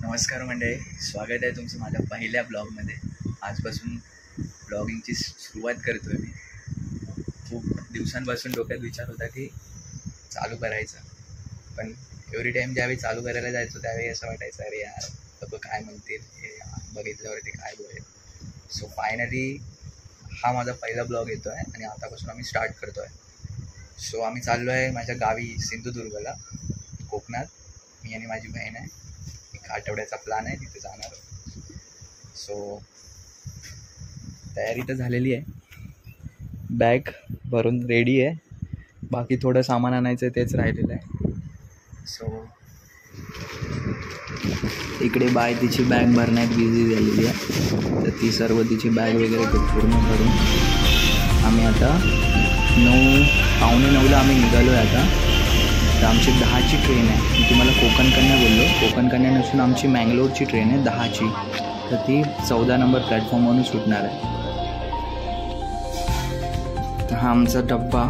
नमस्कार मंडळी, स्वागत आहे तुमचं माझ्या पहिल्या ब्लॉगमध्ये. आजपासून ब्लॉगिंगची सुरुवात करतो आहे मी. खूप दिवसांपासून डोक्यात विचार होता की चालू करायचं, पण एव्हरी टाईम ज्यावेळी चालू करायला जायचो त्यावेळी असं वाटायचं अरे यार लोक काय म्हणतील, हे बघितल्यावरती काय बोलेल. सो फायनली हा माझा पहिला ब्लॉग येतो आहे आणि आतापासून आम्ही स्टार्ट करतो आहे. सो आम्ही चाललो आहे माझ्या गावी सिंधुदुर्गला, कोकणात. मी आणि माझी बहीण आहे. आठवड्याचा प्लॅन आहे, तिथे जाणार. सो तयारी तर झालेली आहे, बॅग भरून रेडी आहे. बाकी थोडं सामान आणायचं आहे, तेच राहिलेलं आहे. सो इकडे बाय तिची बॅग भरण्यात बिझी झालेली आहे, तर ती सर्व तिची बॅग वगैरे पूर्ण भरून आम्ही आता 9:45 आम्ही निघालो आहे. आता तर आमची 10ची ट्रेन आहे. मी तुम्हाला कोकण कन्या बोललो, कोकण कन्या नसून आमची मँगलोरची ट्रेन आहे 10ची. तर ती 14 नंबर प्लॅटफॉर्मवरून सुटणार आहे. तर हा आमचा डब्बा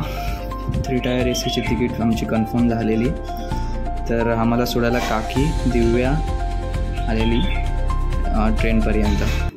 3 टायर ACची तिकीट आमची कन्फर्म झालेली. तर आम्हाला सोडायला काकी दिव्या आलेली ट्रेनपर्यंत.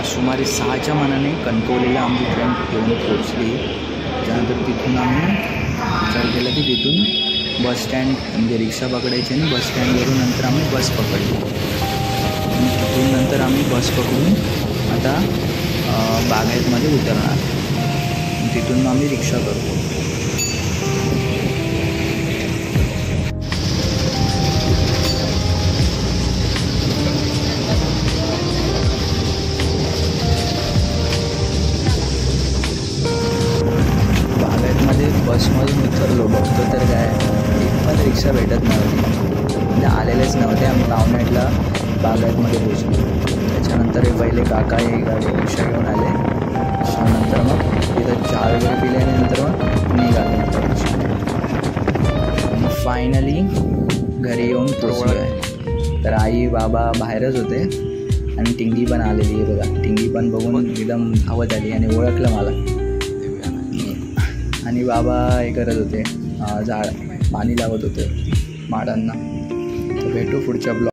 सुमारे 6च्या मनाने कणकवलीला आमची ट्रेन येऊन पोहोचली. त्यानंतर तिथून आम्ही विचार केला की तिथून बस स्टँड म्हणजे रिक्षा पकडायची आणि बस स्टँडवरून नंतर आम्ही बस पकडली. तिथून नंतर आम्ही बस पकडून आता बागायतमध्ये उतरणार. तिथून मग आम्ही रिक्षा करतो. बसमधून उतरलो, बघतो तर काय एक पण रिक्षा भेटत नव्हती, म्हणजे आलेलेच नव्हते. आम्ही पावणेटला बागायतमध्ये पोचलो. त्याच्यानंतर हे पहिले काका हे गाडी रिक्षा घेऊन आले. त्यानंतर मग तिथं चहा वगैरे पिले आणि नंतर मग निघालो. आणि फायनली घरी येऊन पोचलो आहे. तर आई बाबा बाहेरच होते आणि टिंगी पण आलेली आहे बघा. टिंगी पण बघून एकदम धावत आली आणि ओळखलं मला. आणि बाबा हे करत होते, झाड पाणी लावत होते माडांना. तर भेटू पुढच्या ब्लॉग.